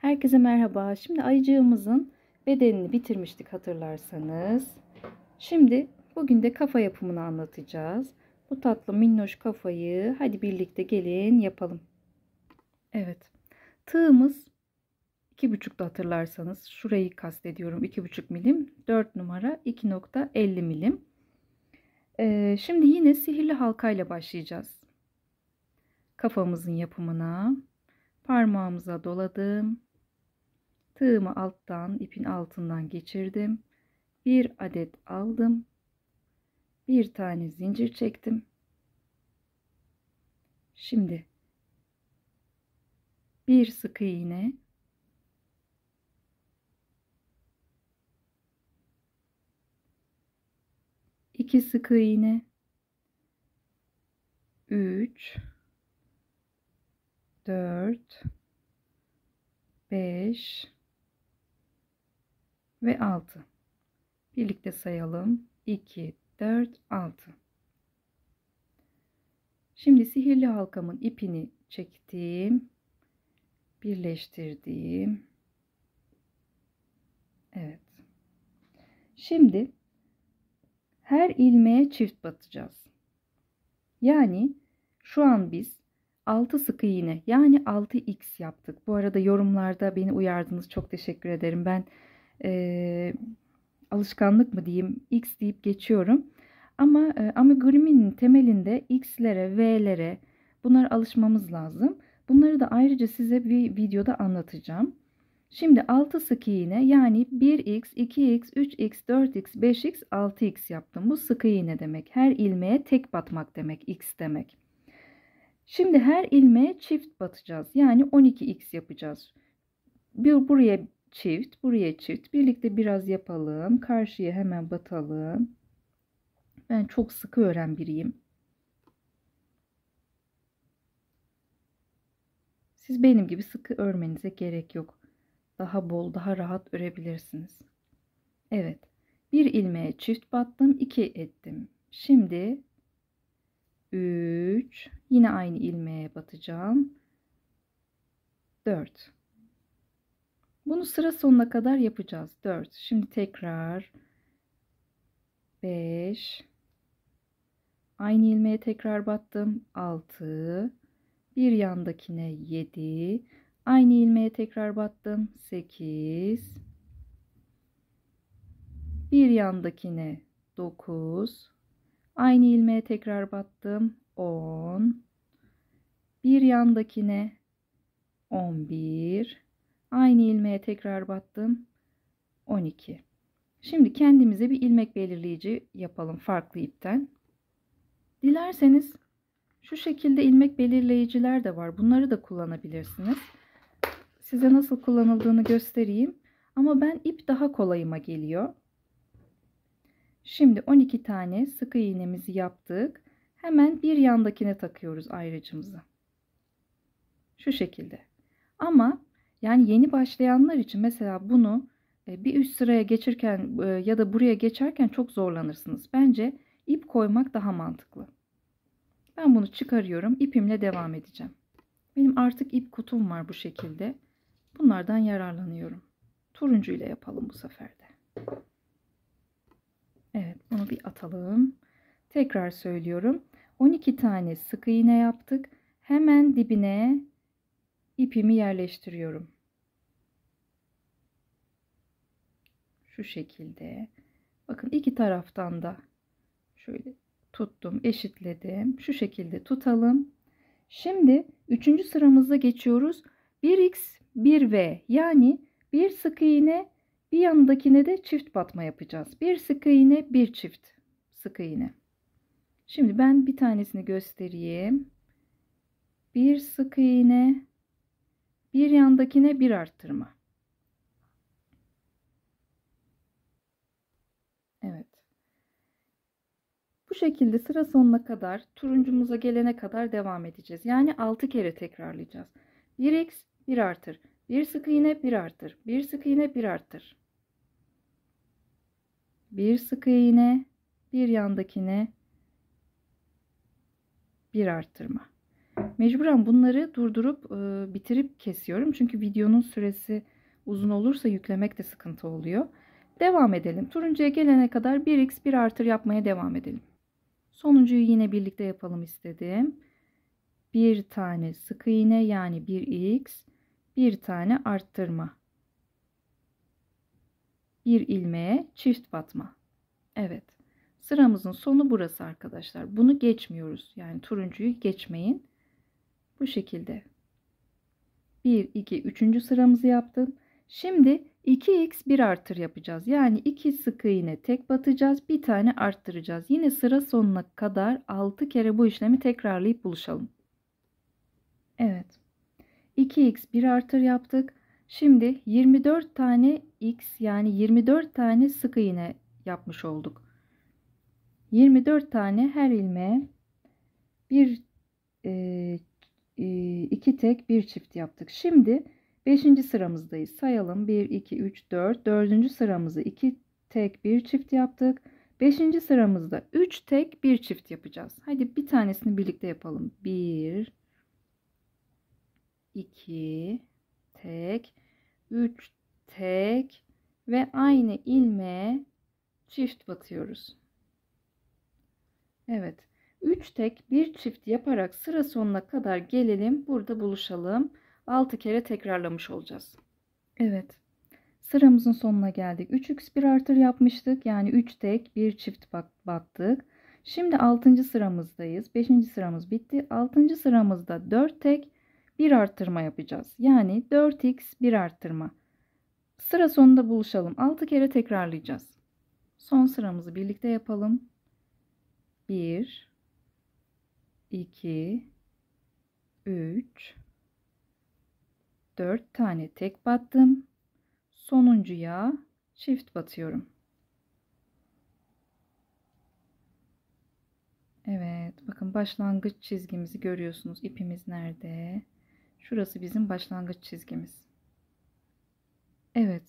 Herkese merhaba. Şimdi ayıcığımızın bedenini bitirmiştik hatırlarsanız. Şimdi bugün de kafa yapımını anlatacağız. Bu tatlı minnoş kafayı hadi birlikte gelin yapalım. Evet. Tığımız 2,5'da hatırlarsanız şurayı kastediyorum, 2,5 milim, 4 numara 2,50 milim. Şimdi yine sihirli halkayla başlayacağız. Kafamızın yapımına parmağımıza doladım. Tığımı alttan, ipin altından geçirdim. Bir adet aldım. Bir tane zincir çektim. Şimdi bir sık iğne, iki sık iğne, 3, 4, 5 ve 6. Birlikte sayalım. 2, 4, 6. Şimdi sihirli halkamın ipini çektim. Birleştirdim. Evet. Şimdi her ilmeğe çift batacağız. Yani şu an biz 6 sık iğne yani 6x yaptık. Bu arada yorumlarda beni uyardınız. Çok teşekkür ederim. Ben alışkanlık mı diyeyim, x deyip geçiyorum. Ama amigurumi'nin temelinde x'lere, v'lere bunlara alışmamız lazım. Bunları da ayrıca size bir videoda anlatacağım. Şimdi 6 sık iğne yani 1x, 2x, 3x, 4x, 5x, 6x yaptım. Bu sık iğne demek. Her ilmeğe tek batmak demek. X demek. Şimdi her ilmeğe çift batacağız. Yani 12x yapacağız. Bir buraya çift, buraya çift. Birlikte biraz yapalım. Karşıya hemen batalım. Ben çok sıkı ören biriyim. Siz benim gibi sıkı örmenize gerek yok. Daha bol, daha rahat örebilirsiniz. Evet. Bir ilmeğe çift battım, 2 ettim. Şimdi 3, yine aynı ilmeğe batacağım. 4. Bunu sıra sonuna kadar yapacağız. 4. Şimdi tekrar 5. Aynı ilmeğe tekrar battım. 6. Bir yandakine 7. Aynı ilmeğe tekrar battım. 8. Bir yandakine 9. Aynı ilmeğe tekrar battım. 10. Bir yandakine 11. Aynı ilmeğe tekrar battım. 12. Şimdi kendimize bir ilmek belirleyici yapalım farklı ipten. Dilerseniz şu şekilde ilmek belirleyiciler de var. Bunları da kullanabilirsiniz. Size nasıl kullanıldığını göstereyim. Ama ben ip daha kolayıma geliyor. Şimdi 12 tane sık iğnemizi yaptık. Hemen bir yandakine takıyoruz ayrıcımızı. Şu şekilde. Ama yani yeni başlayanlar için mesela bunu bir üst sıraya geçirken ya da buraya geçerken çok zorlanırsınız. Bence ip koymak daha mantıklı. Ben bunu çıkarıyorum. İpimle devam edeceğim. Benim artık ip kutum var bu şekilde. Bunlardan yararlanıyorum. Turuncu ile yapalım bu sefer de. Evet, bunu bir atalım. Tekrar söylüyorum. 12 tane sık iğne yaptık. Hemen dibine ipimi yerleştiriyorum. Şu şekilde. Bakın iki taraftan da şöyle tuttum, eşitledim. Şu şekilde tutalım. Şimdi 3. sıramıza geçiyoruz. 1x, 1v yani bir sık iğne, bir yanındakine de çift batma yapacağız. Bir sık iğne, bir çift sık iğne. Şimdi ben bir tanesini göstereyim. Bir sık iğne, bir yandakine bir arttırma. Evet. Bu şekilde sıra sonuna kadar, turuncumuza gelene kadar devam edeceğiz. Yani 6 kere tekrarlayacağız. 1x, 1 artır. Bir sık iğne, bir artır. Bir sık iğne, bir artır. Bir sık iğne, bir yandakine bir arttırma. Mecburen bunları durdurup bitirip kesiyorum. Çünkü videonun süresi uzun olursa yüklemek de sıkıntı oluyor. Devam edelim. Turuncuya gelene kadar 1x 1 artır yapmaya devam edelim. Sonuncuyu yine birlikte yapalım istedim. Bir tane sık iğne yani 1x, bir tane arttırma. Bir ilmeğe çift batma. Evet. Sıramızın sonu burası arkadaşlar. Bunu geçmiyoruz. Yani turuncuyu geçmeyin. Bu şekilde. 1, 2, 3. sıramızı yaptım. Şimdi 2x 1 artır yapacağız. Yani 2 sık iğne tek batacağız. Bir tane arttıracağız. Yine sıra sonuna kadar 6 kere bu işlemi tekrarlayıp buluşalım. Evet. 2x 1 artır yaptık. Şimdi 24 tane x yani 24 tane sık iğne yapmış olduk. 24 tane her ilmeğe bir iki tek bir çift yaptık. Şimdi 5. sıramızdayız. Sayalım. 1 2 3 4. 4. sıramızı 2 tek bir çift yaptık. 5. sıramızda 3 tek bir çift yapacağız. Hadi bir tanesini birlikte yapalım. 1 2 tek, 3 tek ve aynı ilmeğe çift batıyoruz. Evet. 3 tek bir çift yaparak sıra sonuna kadar gelelim. Burada buluşalım. 6 kere tekrarlamış olacağız. Evet. Sıramızın sonuna geldik. 3x 1 artır yapmıştık. Yani 3 tek bir çift battık. Şimdi 6. sıramızdayız. 5. sıramız bitti. 6. sıramızda 4 tek bir arttırma yapacağız. Yani 4x 1 arttırma. Sıra sonunda buluşalım. 6 kere tekrarlayacağız. Son sıramızı birlikte yapalım. 1 2 3 4 tane tek battım. Sonuncuya çift batıyorum. Evet, bakın başlangıç çizgimizi görüyorsunuz. İpimiz nerede? Şurası bizim başlangıç çizgimiz. Evet.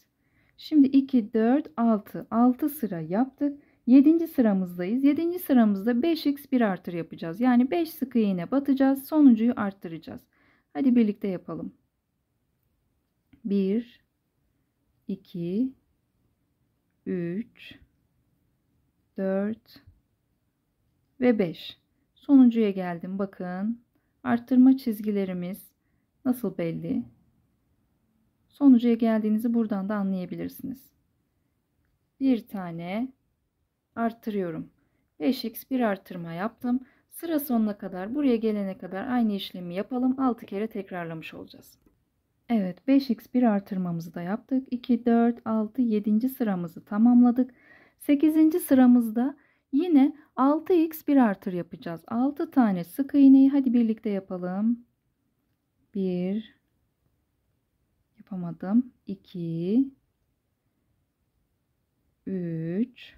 Şimdi 2 4 6 6 sıra yaptık. 7. sıramızdayız. 7. sıramızda 5x 1 artır yapacağız. Yani 5 sık iğne batacağız. Sonuncuyu arttıracağız. Hadi birlikte yapalım. 1 2 3 4 ve 5. Sonuncuya geldim. Bakın. Arttırma çizgilerimiz nasıl belli? Sonucuya geldiğinizi buradan da anlayabilirsiniz. Bir tane arttırıyorum. 5x bir artırma yaptım. Sıra sonuna kadar buraya gelene kadar aynı işlemi yapalım. 6 kere tekrarlamış olacağız. Evet, 5x bir artırmamızı da yaptık. 2 4 6 7. sıramızı tamamladık. 8. sıramızda yine 6x bir artır yapacağız. 6 tane sık iğneyi hadi birlikte yapalım. 1 yapamadım. 2 3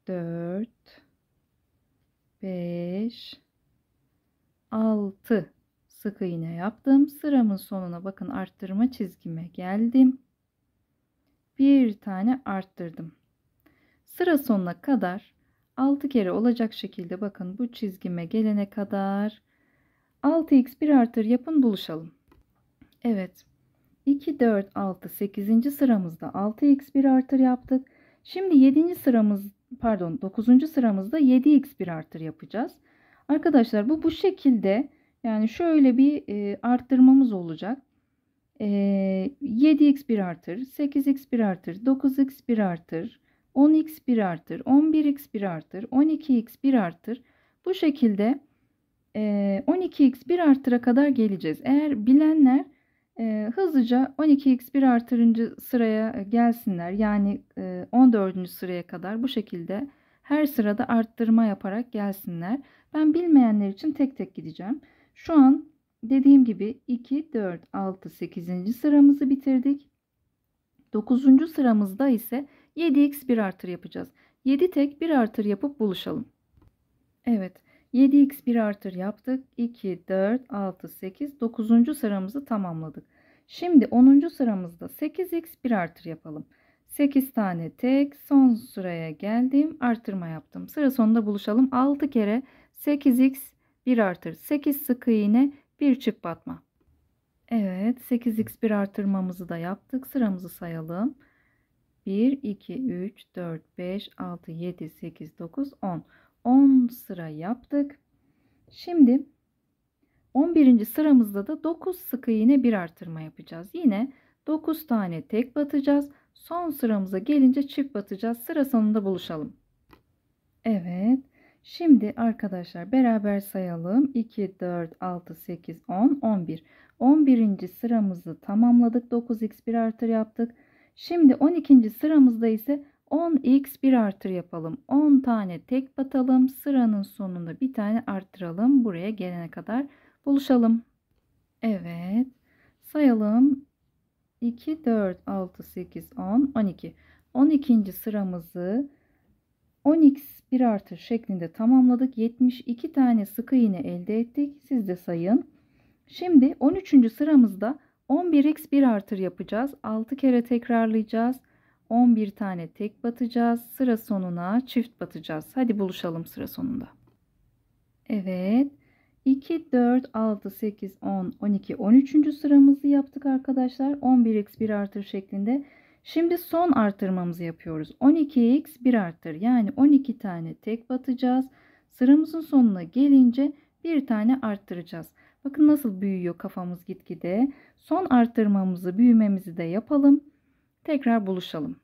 4 5 6 sık iğne yaptım. Sıramın sonuna bakın arttırma çizgime geldim. Bir tane arttırdım. Sıra sonuna kadar 6 kere olacak şekilde bakın bu çizgime gelene kadar 6x bir artır yapın buluşalım. Evet. 2 4 6 8. sıramızda 6x bir artır yaptık. Şimdi 7. sıramız pardon 9. sıramızda 7x bir artır yapacağız. Arkadaşlar bu şekilde yani şöyle bir arttırmamız olacak. 7x bir artır, 8x bir artır, 9x bir artır, 10x bir artır, 11x bir artır, 12x bir artır. Bu şekilde 12x bir artıra kadar geleceğiz. Eğer bilenler hızlıca 12x bir artırıncı sıraya gelsinler. Yani 14. sıraya kadar bu şekilde her sırada arttırma yaparak gelsinler. Ben bilmeyenler için tek tek gideceğim. Şu an dediğim gibi 2, 4, 6, 8. sıramızı bitirdik. 9. sıramızda ise 7x bir artır yapacağız. 7 tek bir artır yapıp buluşalım. Evet. 7x bir artır yaptık. 2, 4, 6, 8, 9. sıramızı tamamladık. Şimdi 10. sıramızda 8x bir artır yapalım. 8 tane tek son sıraya geldim. Artırma yaptım. Sıra sonunda buluşalım. 6 kere 8x 1 artır. 8 sık iğne, 1 çift batma. Evet, 8x1 artırmamızı da yaptık. Sıramızı sayalım. 1, 2, 3, 4, 5, 6, 7, 8, 9, 10. 10 sıra yaptık. Şimdi 11. sıramızda da 9 sık iğne 1 artırma yapacağız. Yine 9 tane tek batacağız. Son sıramıza gelince çift batacağız. Sıra sonunda buluşalım. Evet. Şimdi arkadaşlar beraber sayalım. 2, 4, 6, 8, 10, 11. 11. sıramızı tamamladık. 9x1 artır yaptık. Şimdi 12. sıramızda ise 10x1 artır yapalım. 10 tane tek batalım. Sıranın sonunda bir tane arttıralım. Buraya gelene kadar buluşalım. Evet. Sayalım. 2, 4, 6, 8, 10, 12. 12. sıramızı 10x1 artır şeklinde tamamladık. 72 tane sık iğne elde ettik. Siz de sayın. Şimdi 13. sıramızda 11x1 artır yapacağız. 6 kere tekrarlayacağız. 11 tane tek batacağız. Sıra sonuna çift batacağız. Hadi buluşalım sıra sonunda. Evet. 2, 4, 6, 8, 10, 12, 13. sıramızı yaptık arkadaşlar. 11x1 artır şeklinde. Şimdi son artırmamızı yapıyoruz. 12x1 artır. Yani 12 tane tek batacağız. Sıramızın sonuna gelince bir tane arttıracağız. Bakın nasıl büyüyor kafamız gitgide. Son artırmamızı, büyümemizi de yapalım. Tekrar buluşalım.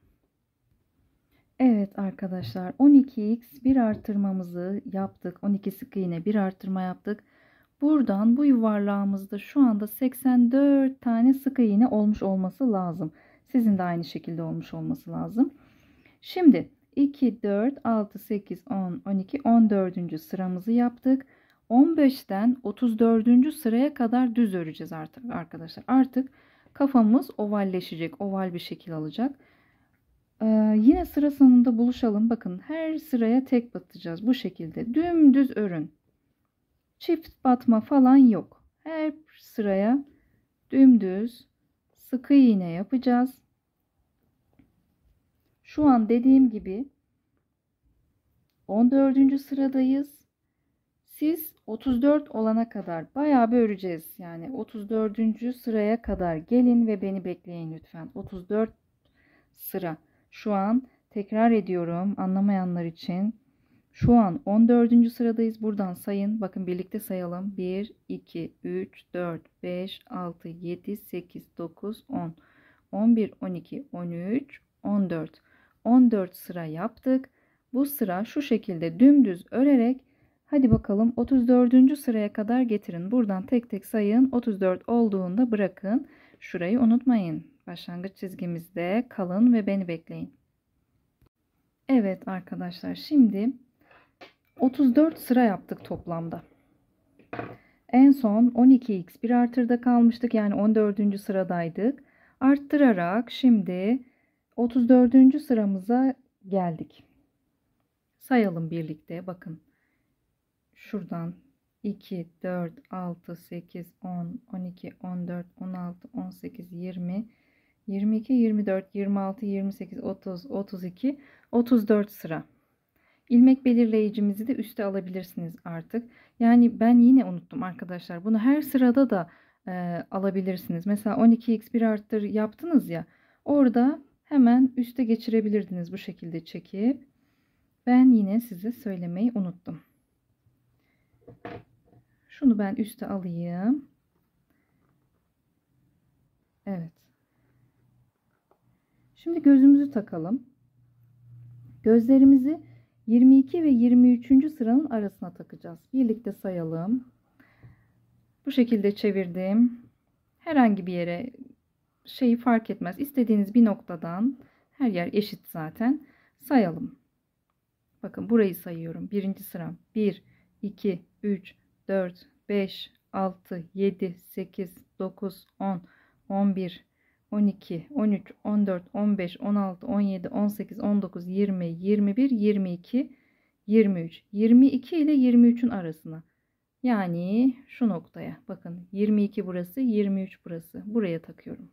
Evet arkadaşlar 12x bir artırmamızı yaptık. 12 sık iğne bir artırma yaptık. Buradan bu yuvarlağımızda şu anda 84 tane sık iğne olmuş olması lazım. Sizin de aynı şekilde olmuş olması lazım. Şimdi 2, 4, 6, 8, 10, 12, 14. sıramızı yaptık. 15'ten 34. sıraya kadar düz öreceğiz artık arkadaşlar. Artık kafamız ovalleşecek. Oval bir şekil alacak. Yine sıra sonunda buluşalım. Bakın her sıraya tek batacağız. Bu şekilde dümdüz örün. Çift batma falan yok. Her sıraya dümdüz sık iğne yapacağız. Şu an dediğim gibi 14. sıradayız. Siz 34 olana kadar bayağı bir öreceğiz. Yani 34. sıraya kadar gelin ve beni bekleyin lütfen. 34 sıra. Şu an tekrar ediyorum anlamayanlar için. Şu an 14. sıradayız. Buradan sayın. Bakın birlikte sayalım. 1, 2, 3, 4, 5, 6, 7, 8, 9, 10, 11, 12, 13, 14. 14 sıra yaptık. Bu sıra şu şekilde dümdüz örerek hadi bakalım 34. sıraya kadar getirin. Buradan tek tek sayın. 34 olduğunda bırakın. Şurayı unutmayın. Başlangıç çizgimizde kalın ve beni bekleyin. Evet arkadaşlar şimdi 34 sıra yaptık toplamda. En son 12x bir artırda kalmıştık. Yani 14. sıradaydık. Arttırarak şimdi 34. sıramıza geldik. Sayalım birlikte. Bakın. Şuradan 2, 4, 6, 8, 10, 12, 14, 16, 18, 20, 22, 24, 26, 28, 30, 32, 34 sıra. İlmek belirleyicimizi de üste alabilirsiniz artık. Yani ben yine unuttum arkadaşlar. Bunu her sırada da alabilirsiniz. Mesela 12x1 arttır yaptınız ya. Orada hemen üste geçirebilirdiniz bu şekilde çekip. Ben yine size söylemeyi unuttum. Şunu ben üste alayım. Evet. Şimdi gözümüzü takalım. Gözlerimizi 22 ve 23. sıranın arasına takacağız. Birlikte sayalım. Bu şekilde çevirdim. Herhangi bir yere şeyi fark etmez. İstediğiniz bir noktadan, her yer eşit zaten, sayalım. Bakın burayı sayıyorum. Birinci sıram 1, 2, 3, 4, 5, 6, 7, 8, 9, 10, 11, 12, 13, 14, 15, 16, 17, 18, 19, 20, 21, 22, 23. 22 ile 23'ün arasına. Yani şu noktaya. Bakın 22 burası, 23 burası. Buraya takıyorum.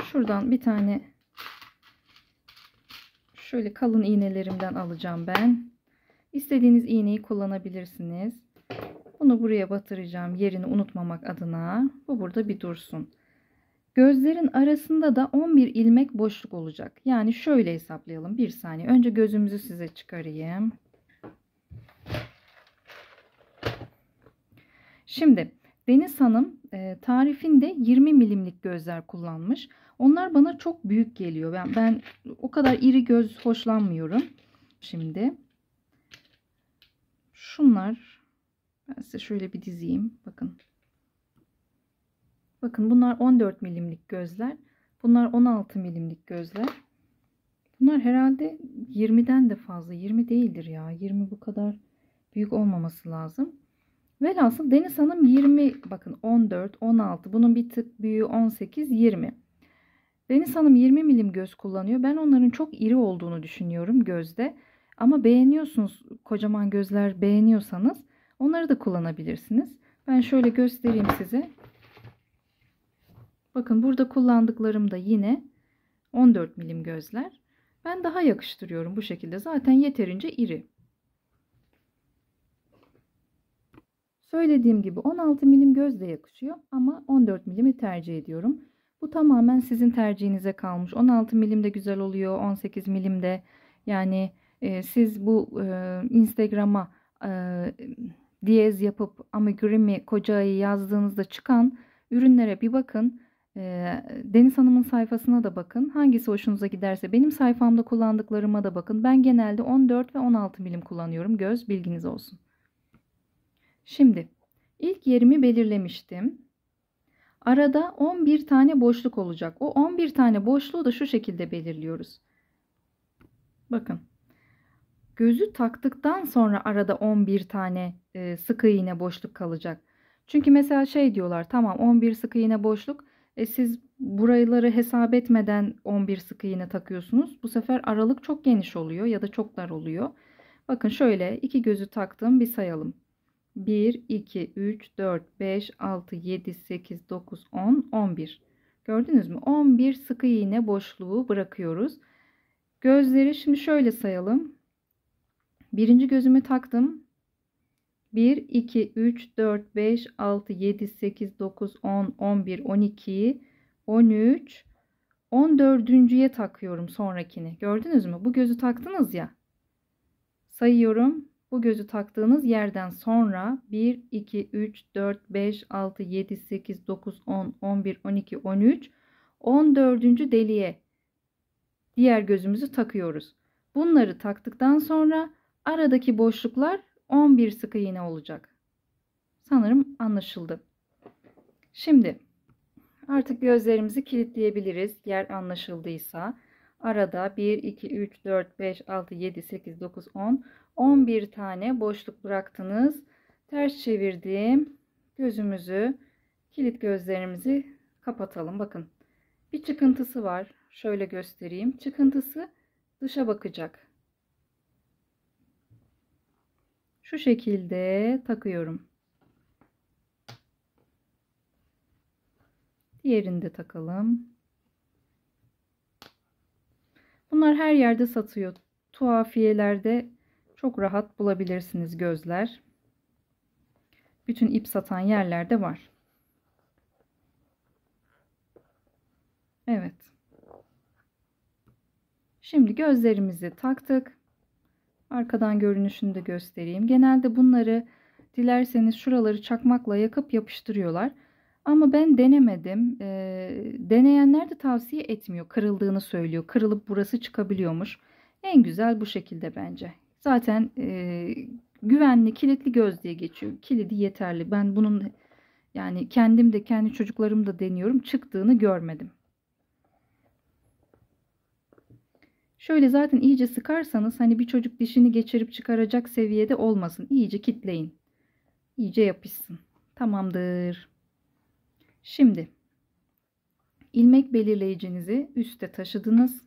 Şuradan bir tane şöyle kalın iğnelerimden alacağım ben. İstediğiniz iğneyi kullanabilirsiniz. Bunu buraya batıracağım yerini unutmamak adına. Bu burada bir dursun. Gözlerin arasında da 11 ilmek boşluk olacak. Yani şöyle hesaplayalım. Bir saniye. Önce gözümüzü size çıkarayım. Şimdi Deniz Hanım tarifinde 20 milimlik gözler kullanmış. Onlar bana çok büyük geliyor. Ben o kadar iri göz hoşlanmıyorum. Şimdi şunlar, ben size şöyle bir dizeyim. Bakın. Bakın bunlar 14 milimlik gözler. Bunlar 16 milimlik gözler. Bunlar herhalde 20'den de fazla. 20 değildir ya. 20 bu kadar büyük olmaması lazım. Velhasıl Deniz Hanım 20, bakın 14, 16, bunun bir tık büyüğü 18, 20. Deniz Hanım 20 milim göz kullanıyor. Ben onların çok iri olduğunu düşünüyorum gözde. Ama beğeniyorsunuz, kocaman gözler beğeniyorsanız onları da kullanabilirsiniz. Ben şöyle göstereyim size. Bakın burada kullandıklarım da yine 14 milim gözler. Ben daha yakıştırıyorum bu şekilde. Zaten yeterince iri. Söylediğim gibi 16 milim göz de yakışıyor ama 14 milimi tercih ediyorum. Bu tamamen sizin tercihinize kalmış. 16 milim de güzel oluyor, 18 milim de. Yani siz bu Instagram'a diyez yapıp amigurumi koca ayı yazdığınızda çıkan ürünlere bir bakın. Deniz Hanım'ın sayfasına da bakın. Hangisi hoşunuza giderse benim sayfamda kullandıklarıma da bakın. Ben genelde 14 ve 16 milim kullanıyorum. Göz bilginiz olsun. Şimdi ilk yerimi belirlemiştim. Arada 11 tane boşluk olacak. O 11 tane boşluğu da şu şekilde belirliyoruz. Bakın. Gözü taktıktan sonra arada 11 tane sık iğne boşluk kalacak. Çünkü mesela şey diyorlar, tamam 11 sık iğne boşluk. Siz buraları hesap etmeden 11 sık iğne takıyorsunuz. Bu sefer aralık çok geniş oluyor ya da çok dar oluyor. Bakın şöyle iki gözü taktım, bir sayalım. 1, 2, 3, 4, 5, 6, 7, 8, 9, 10, 11. Gördünüz mü? 11 sık iğne boşluğu bırakıyoruz. Gözleri şimdi şöyle sayalım. Birinci gözümü taktım. 1, 2, 3, 4, 5, 6, 7, 8, 9, 10, 11, 12, 13, 14.'ye takıyorum sonrakini. Gördünüz mü? Bu gözü taktınız ya. Sayıyorum. Bu gözü taktığınız yerden sonra 1, 2, 3, 4, 5, 6, 7, 8, 9, 10, 11, 12, 13, 14. deliğe diğer gözümüzü takıyoruz. Bunları taktıktan sonra aradaki boşluklar 11 sık iğne olacak. Sanırım anlaşıldı. Şimdi artık gözlerimizi kilitleyebiliriz. Yer anlaşıldıysa. Arada 1, 2, 3, 4, 5, 6, 7, 8, 9, 10, 11 tane boşluk bıraktınız. Ters çevirdim. Gözümüzü, kilit gözlerimizi kapatalım. Bakın bir çıkıntısı var. Şöyle göstereyim. Çıkıntısı dışa bakacak. Şu şekilde takıyorum. Diğerini de takalım. Bunlar her yerde satıyor. Tuhafiyelerde çok rahat bulabilirsiniz gözler. Bütün ip satan yerlerde var. Evet. Şimdi gözlerimizi taktık. Arkadan görünüşünü de göstereyim. Genelde bunları dilerseniz şuraları çakmakla yakıp yapıştırıyorlar. Ama ben denemedim. Deneyenler de tavsiye etmiyor. Kırıldığını söylüyor. Kırılıp burası çıkabiliyormuş. En güzel bu şekilde bence. Zaten güvenli, kilitli göz diye geçiyor. Kilidi yeterli. Ben bunun yani kendim de kendi çocuklarım da deniyorum. Çıktığını görmedim. Şöyle zaten iyice sıkarsanız hani bir çocuk dişini geçirip çıkaracak seviyede olmasın. İyice kitleyin. İyice yapışsın. Tamamdır. Şimdi ilmek belirleyicinizi üste taşıdınız.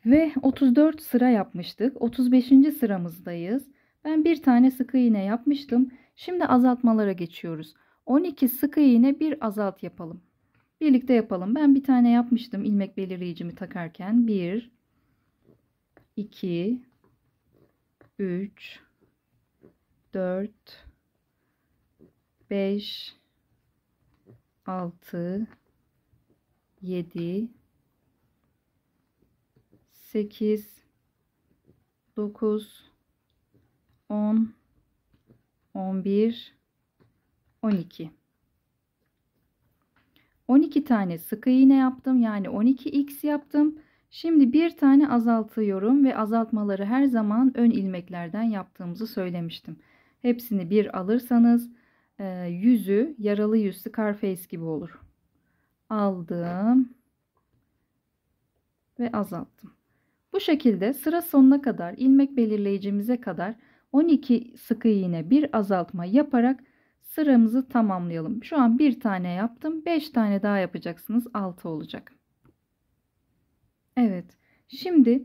Ve 34 sıra yapmıştık. 35. sıramızdayız. Ben bir tane sık iğne yapmıştım. Şimdi azaltmalara geçiyoruz. 12 sık iğne bir azalt yapalım. Birlikte yapalım. Ben bir tane yapmıştım ilmek belirleyicimi takarken. 1, 2, 3, 4, 5, 6, 7, 8, 9, 10, 11, 12. 12 tane sık iğne yaptım. Yani 12x yaptım. Şimdi bir tane azaltıyorum ve azaltmaları her zaman ön ilmeklerden yaptığımızı söylemiştim. Hepsini bir alırsanız yüzü yaralı yüz Scarface gibi olur. Aldım ve azalttım. Bu şekilde sıra sonuna kadar ilmek belirleyicimize kadar 12 sık iğne bir azaltma yaparak sıramızı tamamlayalım. Şu an bir tane yaptım. 5 tane daha yapacaksınız. 6 olacak. Evet. Şimdi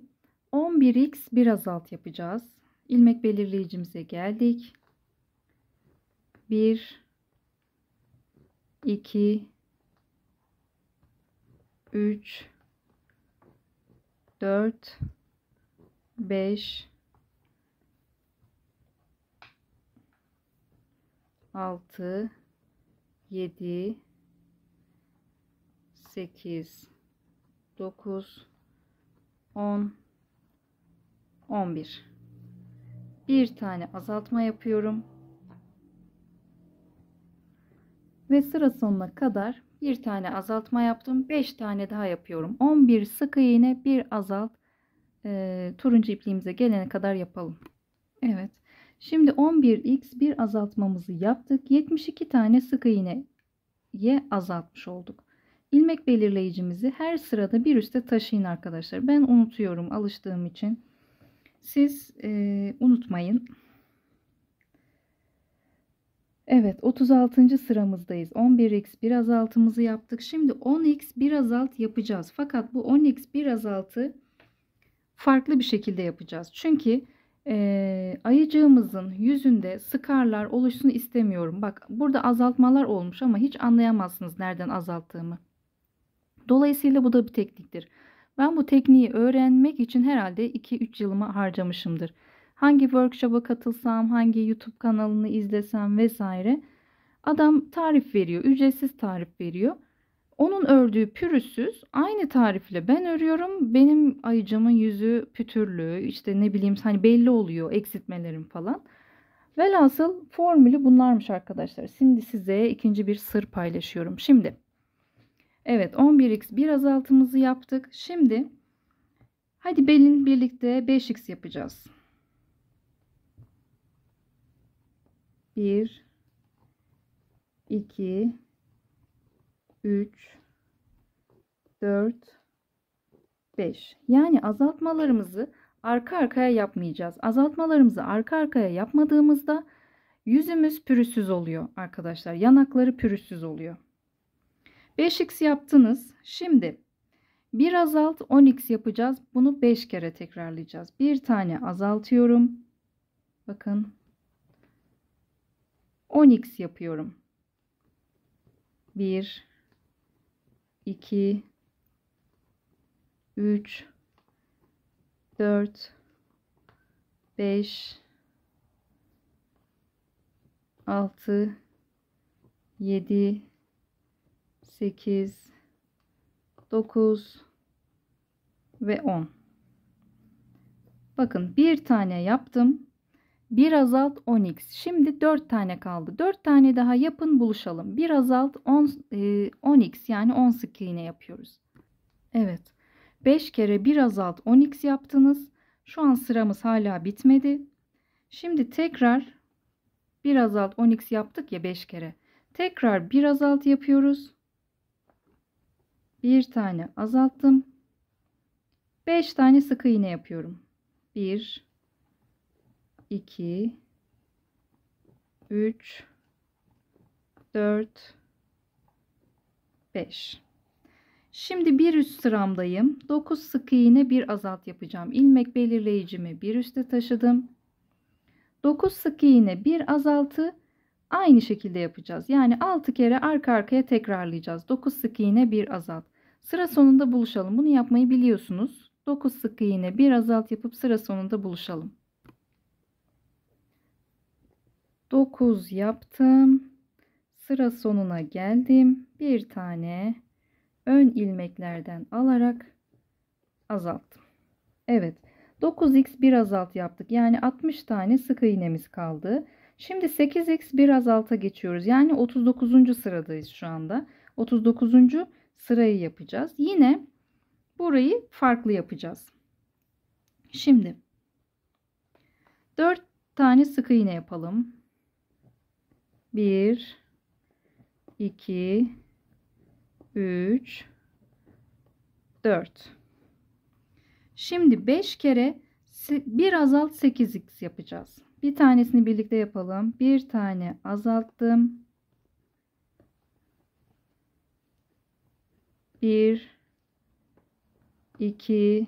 11x bir azalt yapacağız. İlmek belirleyicimize geldik. 1, 2, 3, 4, 5, 6, 7, 8, 9, 10, 11. Bir tane azaltma yapıyorum. Ve sıra sonuna kadar bir tane azaltma yaptım. 5 tane daha yapıyorum. 11 sık iğne bir azalt. Turuncu ipliğimize gelene kadar yapalım. Evet. Şimdi 11x bir azaltmamızı yaptık. 72 tane sık iğneye azaltmış olduk. İlmek belirleyicimizi her sırada bir üste taşıyın arkadaşlar. Ben unutuyorum alıştığım için. Siz unutmayın. Evet, 36. sıramızdayız. 11x bir azaltımızı yaptık. Şimdi 10x bir azalt yapacağız. Fakat bu 10x bir azaltı farklı bir şekilde yapacağız. Çünkü ayıcığımızın yüzünde skarlar oluşsun istemiyorum. Bak burada azaltmalar olmuş ama hiç anlayamazsınız nereden azalttığımı. Dolayısıyla bu da bir tekniktir. Ben bu tekniği öğrenmek için herhalde 2-3 yılımı harcamışımdır. Hangi workshop'a katılsam, hangi YouTube kanalını izlesem vesaire. Adam tarif veriyor, ücretsiz tarif veriyor. Onun ördüğü pürüzsüz, aynı tarifle ben örüyorum. Benim ayıcımın yüzü pütürlü, işte ne bileyim hani belli oluyor eksiltmelerim falan. Velhasıl formülü bunlarmış arkadaşlar. Şimdi size ikinci bir sır paylaşıyorum. Şimdi evet 11x bir azaltımızı yaptık. Şimdi hadi belin birlikte 5x yapacağız. 1, 2, 3, 4, 5. Yani azaltmalarımızı arka arkaya yapmayacağız. Azaltmalarımızı arka arkaya yapmadığımızda yüzümüz pürüzsüz oluyor arkadaşlar. Yanakları pürüzsüz oluyor. 5x yaptınız. Şimdi bir azalt 10x yapacağız. Bunu 5 kere tekrarlayacağız. Bir tane azaltıyorum. Bakın. 10x yapıyorum. 1, 2, 3, 4, 5, 6, 7, 8, 9 ve 10. Bakın bir tane yaptım. Bir azalt 10x. Şimdi 4 tane kaldı. 4 tane daha yapın buluşalım. Bir azalt 10x yani 10 sık iğne yapıyoruz. Evet. 5 kere bir azalt 10x yaptınız. Şu an sıramız hala bitmedi. Şimdi tekrar bir azalt 10x yaptık ya 5 kere. Tekrar bir azalt yapıyoruz. Bir tane azalttım. 5 tane sık iğne yapıyorum. 1, 2, 3, 4, 5. Şimdi bir üst sıramdayım. 9 sık iğne bir azalt yapacağım. İlmek belirleyicimi bir üste taşıdım. 9 sık iğne bir azaltı aynı şekilde yapacağız. Yani 6 kere arka arkaya tekrarlayacağız. 9 sık iğne bir azalt. Sıra sonunda buluşalım. Bunu yapmayı biliyorsunuz. 9 sık iğne, bir azalt yapıp sıra sonunda buluşalım. 9 yaptım. Sıra sonuna geldim. Bir tane ön ilmeklerden alarak azalttım. Evet. 9x bir azalt yaptık. Yani 60 tane sık iğnemiz kaldı. Şimdi 8x bir azalta geçiyoruz. Yani 39. sıradayız şu anda. 39. sırayı yapacağız. Yine burayı farklı yapacağız. Şimdi 4 tane sık iğne yapalım. 1 2 3 4. Şimdi 5 kere bir azalt 8x yapacağız. Bir tanesini birlikte yapalım. Bir tane azalttım. 1 2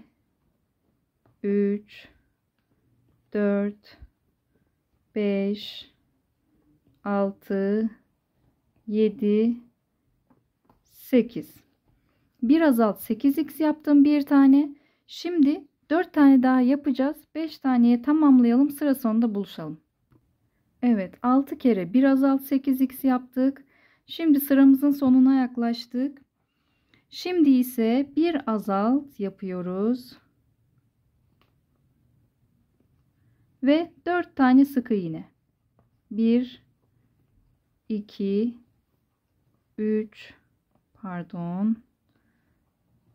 3 4 5 6 7 8. Bir azalt 8x yaptım bir tane. Şimdi 4 tane daha yapacağız. 5 taneye tamamlayalım. Sıra sonunda buluşalım. Evet, 6 kere bir azalt 8x yaptık. Şimdi sıramızın sonuna yaklaştık. Şimdi ise bir azalt yapıyoruz. Ve 4 tane sık iğne. 1 2 3 pardon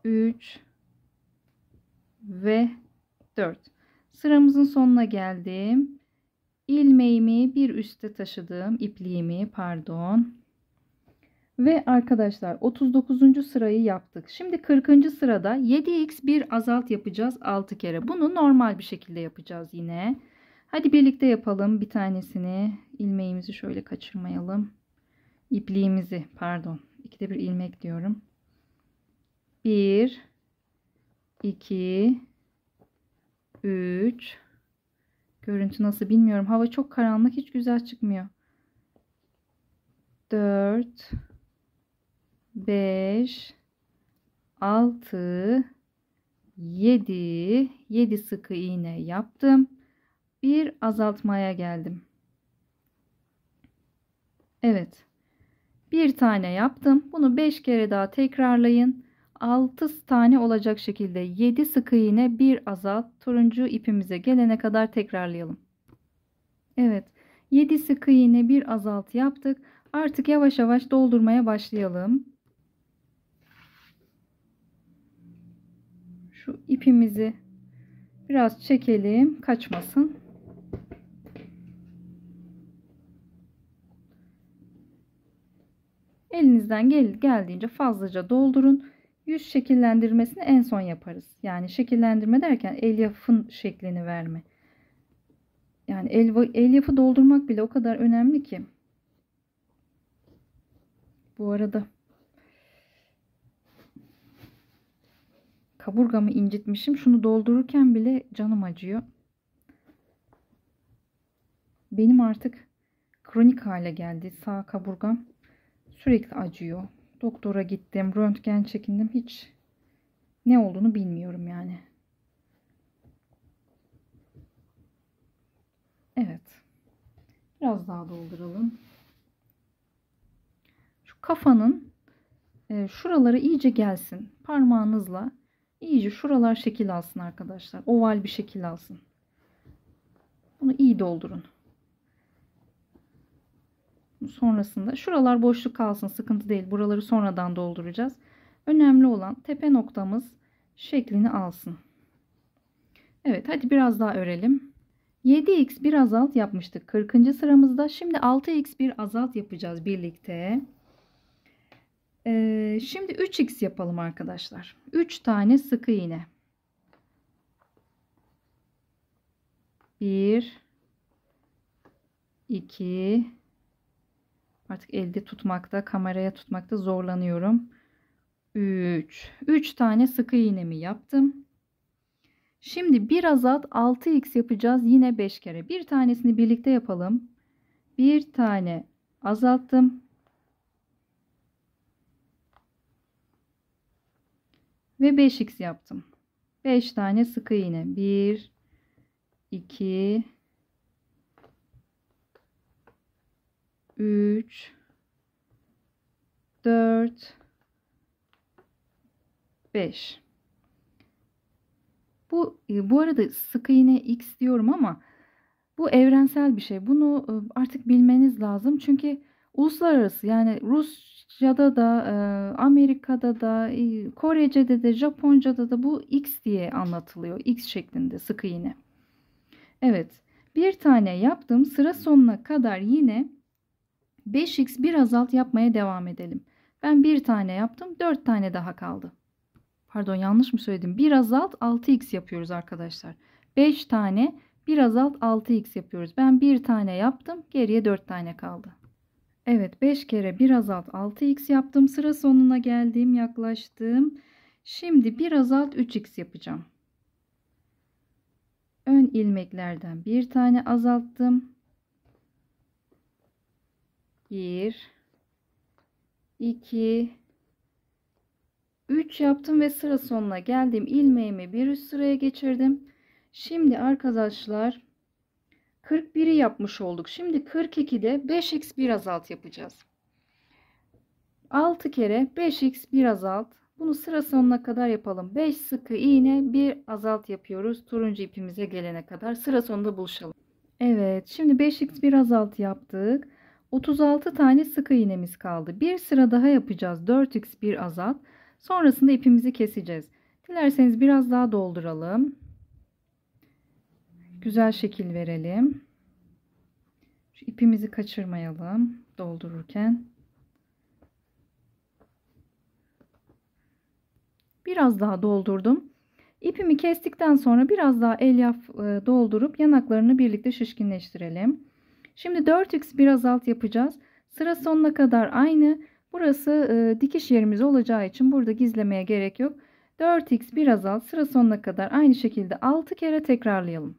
3 ve 4. Sıramızın sonuna geldim. İlmeğimi bir üste taşıdım. İpliğimi pardon. Ve arkadaşlar 39. sırayı yaptık. Şimdi 40. sırada 7x bir azalt yapacağız 6 kere. Bunu normal bir şekilde yapacağız yine. Hadi birlikte yapalım bir tanesini. İlmeğimizi şöyle kaçırmayalım. İpliğimizi pardon. İkide bir ilmek diyorum. 1 2 3. Görüntü nasıl bilmiyorum. Hava çok karanlık, hiç güzel çıkmıyor. 4 5 6 7. 7 sık iğne yaptım. Bir azaltmaya geldim. Evet. Bir tane yaptım. Bunu 5 kere daha tekrarlayın. 6 tane olacak şekilde 7 sık iğne bir azalt, turuncu ipimize gelene kadar tekrarlayalım. Evet. 7 sık iğne bir azalt yaptık. Artık yavaş yavaş doldurmaya başlayalım. Şu ipimizi biraz çekelim, kaçmasın. Elinizden geldiğince fazlaca doldurun. Yüz şekillendirmesini en son yaparız. Yani şekillendirme derken elyafın şeklini verme. Yani elyafı doldurmak bile o kadar önemli ki. Bu arada kaburgamı incitmişim. Şunu doldururken bile canım acıyor. Benim artık kronik hale geldi sağ kaburgam. Sürekli acıyor. Doktora gittim, röntgen çekindim. Hiç ne olduğunu bilmiyorum yani. Evet. Biraz daha dolduralım. Şu kafanın şuraları iyice gelsin. Parmağınızla iyice şuralar şekil alsın arkadaşlar. Oval bir şekil alsın. Bunu iyi doldurun. Sonrasında şuralar boşluk kalsın, sıkıntı değil. Buraları sonradan dolduracağız. Önemli olan tepe noktamız şeklini alsın. Evet, hadi biraz daha örelim. 7x bir azalt yapmıştık 40. sıramızda. Şimdi 6x bir azalt yapacağız birlikte. Şimdi 3x yapalım arkadaşlar. 3 tane sık iğne. 1 2. Artık elde tutmakta, kameraya tutmakta zorlanıyorum. 3. 3 tane sık iğnemi yaptım. Şimdi bir azalt 6x yapacağız yine 5 kere. Bir tanesini birlikte yapalım. Bir tane azalttım. Ve 5x yaptım. 5 tane sık iğne. 1 2 3 4 5. Bu arada sık iğne X diyorum ama bu evrensel bir şey. Bunu artık bilmeniz lazım. Çünkü uluslararası, yani Rusça'da da, Amerika'da da, Korece'de de, Japonca'da da bu X diye anlatılıyor. X şeklinde sık iğne. Evet. Bir tane yaptım. Sıra sonuna kadar yine 5x bir azalt yapmaya devam edelim. Ben bir tane yaptım. 4 tane daha kaldı. Pardon, yanlış mı söyledim? Bir azalt 6x yapıyoruz arkadaşlar. 5 tane bir azalt 6x yapıyoruz. Ben bir tane yaptım. Geriye 4 tane kaldı. Evet, 5 kere bir azalt 6x yaptım. Sıra sonuna geldim, yaklaştım. Şimdi bir azalt 3x yapacağım. Ön ilmeklerden bir tane azalttım. 1 2 3 yaptım ve sıra sonuna geldim. İlmeğimi bir üst sıraya geçirdim. Şimdi arkadaşlar 41'i yapmış olduk. Şimdi 42'de 5x bir azalt yapacağız. 6 kere 5x bir azalt. Bunu sıra sonuna kadar yapalım. 5 sık iğne bir azalt yapıyoruz. Turuncu ipimize gelene kadar. Sıra sonunda buluşalım. Evet, şimdi 5x bir azalt yaptık. 36 tane sık iğnemiz kaldı. Bir sıra daha yapacağız. 4x bir azalt. Sonrasında ipimizi keseceğiz. Dilerseniz biraz daha dolduralım. Güzel şekil verelim. Şu ipimizi kaçırmayalım doldururken. Biraz daha doldurdum. İpimi kestikten sonra biraz daha elyaf doldurup yanaklarını birlikte şişkinleştirelim. Şimdi 4x bir azalt yapacağız. Sıra sonuna kadar aynı. Burası dikiş yerimiz olacağı için burada gizlemeye gerek yok. 4x bir azalt sıra sonuna kadar aynı şekilde 6 kere tekrarlayalım.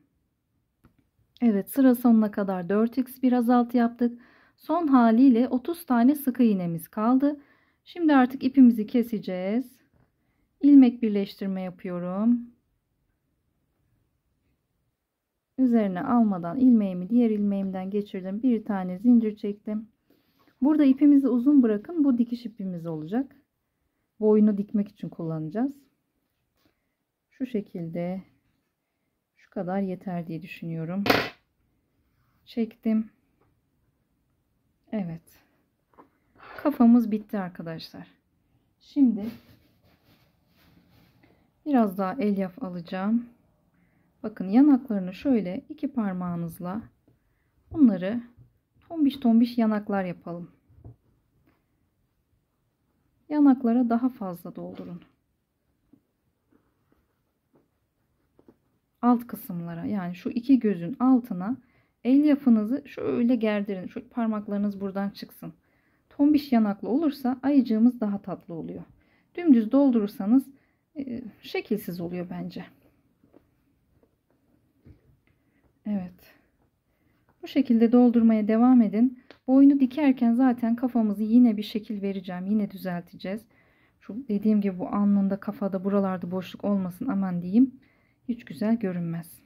Evet, sıra sonuna kadar 4x bir azalt yaptık. Son haliyle 30 tane sık iğnemiz kaldı. Şimdi artık ipimizi keseceğiz. İlmek birleştirme yapıyorum. Üzerine almadan ilmeğimi diğer ilmeğimden geçirdim. Bir tane zincir çektim. Burada ipimizi uzun bırakın. Bu dikiş ipimiz olacak. Boyunu dikmek için kullanacağız. Şu şekilde, şu kadar yeter diye düşünüyorum. Çektim. Evet. Kafamız bitti arkadaşlar. Şimdi biraz daha elyaf alacağım. Bakın, yanaklarını şöyle iki parmağınızla bunları tombiş tombiş yanaklar yapalım. Yanaklara daha fazla doldurun. Alt kısımlara, yani şu iki gözün altına elyafınızı şöyle gerdirin. Şu parmaklarınız buradan çıksın. Tombiş yanaklı olursa ayıcığımız daha tatlı oluyor. Dümdüz doldurursanız şekilsiz oluyor bence. Evet. Bu şekilde doldurmaya devam edin. Boynu dikerken zaten kafamızı yine bir şekil vereceğim. Yine düzelteceğiz. Şu dediğim gibi bu alnında, kafada, buralarda boşluk olmasın aman diyeyim. Hiç güzel görünmez.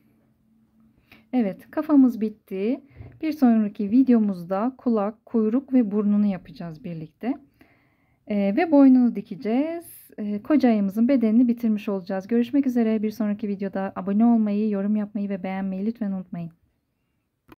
Evet, kafamız bitti. Bir sonraki videomuzda kulak, kuyruk ve burnunu yapacağız birlikte. Ve boynunu dikeceğiz. Koca ayımızın bedenini bitirmiş olacağız. Görüşmek üzere bir sonraki videoda. Abone olmayı, yorum yapmayı ve beğenmeyi lütfen unutmayın.